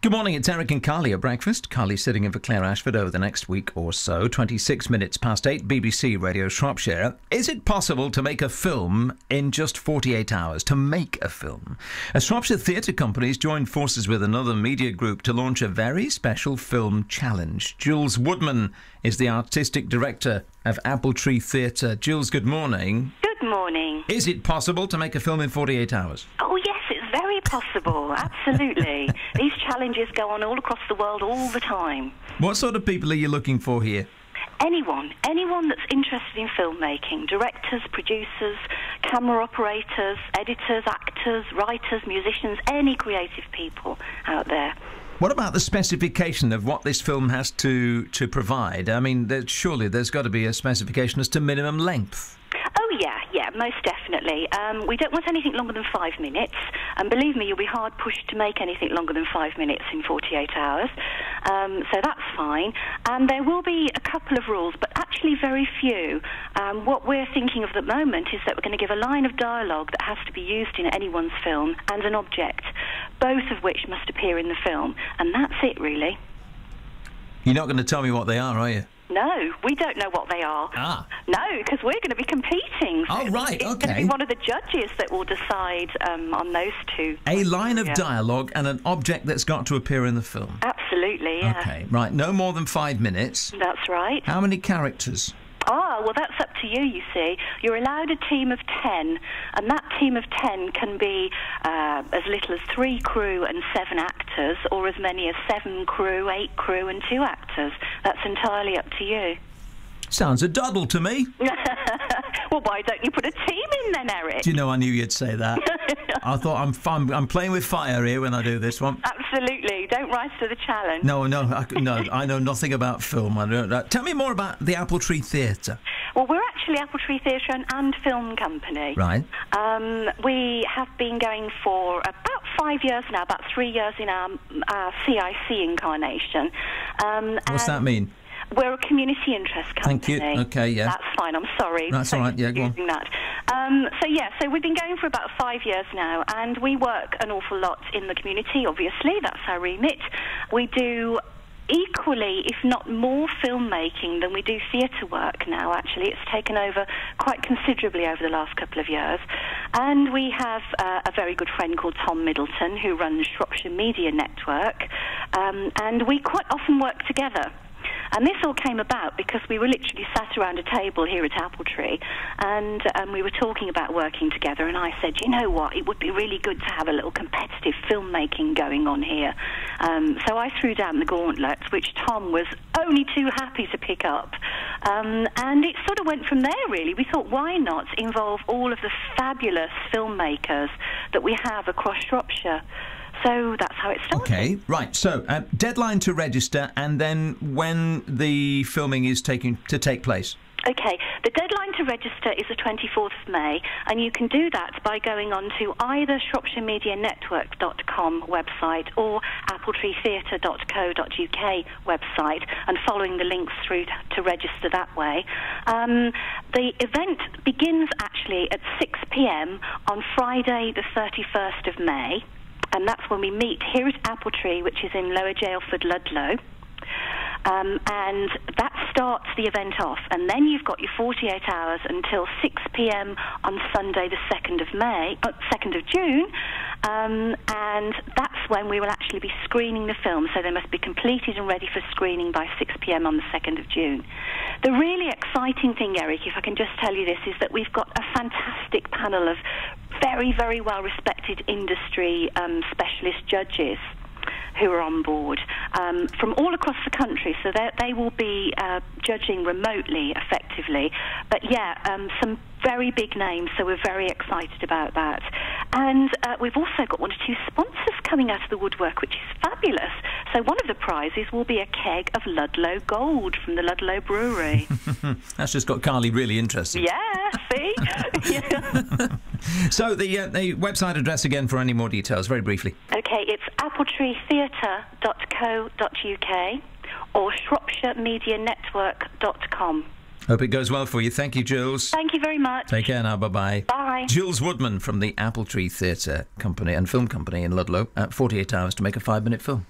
Good morning, it's Eric and Carly at breakfast. Carly sitting in for Claire Ashford over the next week or so. 26 minutes past 8, BBC Radio Shropshire. Is it possible to make a film in just 48 hours? To make a film? A Shropshire theatre company has joined forces with another media group to launch a very special film challenge. Jules Woodman is the artistic director of Appletree Theatre. Jules, good morning. Good morning. Is it possible to make a film in 48 hours? Oh, yes, it's very possible. Absolutely. These challenges go on all across the world all the time. What sort of people are you looking for here? Anyone that's interested in filmmaking. Directors, producers, camera operators, editors, actors, writers, musicians, any creative people out there. What about the specification of what this film has to provide? I mean, surely there's got to be a specification as to minimum length. Oh, yeah, most definitely. We don't want anything longer than 5 minutes, and believe me, you'll be hard pushed to make anything longer than 5 minutes in 48 hours, so that's fine. And there will be a couple of rules, but actually very few. What we're thinking of at the moment is that we're going to give a line of dialogue that has to be used in anyone's film, and an object, both of which must appear in the film, and that's it, really. You're not going to tell me what they are you? No, we don't know what they are. No, because we're going to be competing. So oh, right, it's going to be one of the judges that will decide on those two. A line of dialogue and an object that's got to appear in the film. Absolutely, yeah. Okay, right, no more than 5 minutes. That's right. How many characters? Oh, well, that's up to you see. You're allowed a team of 10, and that team of 10 can be as little as 3 crew and 7 actors, or as many as 7 crew, 8 crew and 2 actors. That's entirely up to you. Sounds a doddle to me. Well, why don't you put a team in then, Eric? Do you know, I knew you'd say that. I thought I'm playing with fire here when I do this one. Absolutely. Don't rise to the challenge. No, I know nothing about film. Tell me more about the Appletree Theatre. Well, we're actually Appletree Theatre and Film Company. Right. We have been going for about 5 years now, about 3 years in our CIC incarnation. What's that mean? We're a community interest company. Thank you. Okay, yeah. That's fine, I'm sorry. That's all right, yeah, go on. That. So we've been going for about 5 years now, and we work an awful lot in the community, obviously, that's our remit. We do equally, if not more, filmmaking than we do theatre work now, actually. It's taken over quite considerably over the last couple of years. And we have a very good friend called Tom Middleton, who runs Shropshire Media Network, and we quite often work together. And this all came about because we were literally sat around a table here at Appletree, and we were talking about working together, and I said, you know what, it would be really good to have a little competitive filmmaking going on here. So I threw down the gauntlet, which Tom was only too happy to pick up. And it sort of went from there, really. We thought, why not involve all of the fabulous filmmakers that we have across Shropshire? So that's how it started. Okay, right. So, deadline to register, and then when the filming is to take place? Okay, the deadline to register is the 24th of May, and you can do that by going on to either ShropshireMediaNetwork.com website or AppletreeTheatre.co.uk website, and following the links through to register that way. The event begins actually at 6 p.m. on Friday the 31st of May. And that's when we meet here at Appletree, which is in Lower Jailford, Ludlow. And that starts the event off. And then you've got your 48 hours until 6 p.m. on Sunday, the 2nd of June. And that's when we will actually be screening the film. So they must be completed and ready for screening by 6 p.m. on the 2nd of June. The really exciting thing, Eric, if I can just tell you this, is that we've got a fantastic panel of very, very well-respected industry specialist judges who are on board from all across the country, so they will be judging remotely, effectively. But some very big names, so we're very excited about that. And we've also got 1 or 2 sponsors coming out of the woodwork, which is fabulous. So one of the prizes will be a keg of Ludlow Gold from the Ludlow Brewery. That's just got Carly really interested. Yeah, see? Yeah. So the website address again for any more details, very briefly. Okay, it's AppletreeTheatre.co.uk or ShropshireMediaNetwork.com. Hope it goes well for you. Thank you, Jules. Thank you very much. Take care now. Bye-bye. Bye. Jules Woodman from the Appletree Theatre Company and Film Company in Ludlow. 48 hours to make a 5-minute film.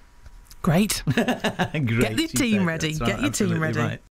Great. Great. Get the team ready. Get your team ready. Right.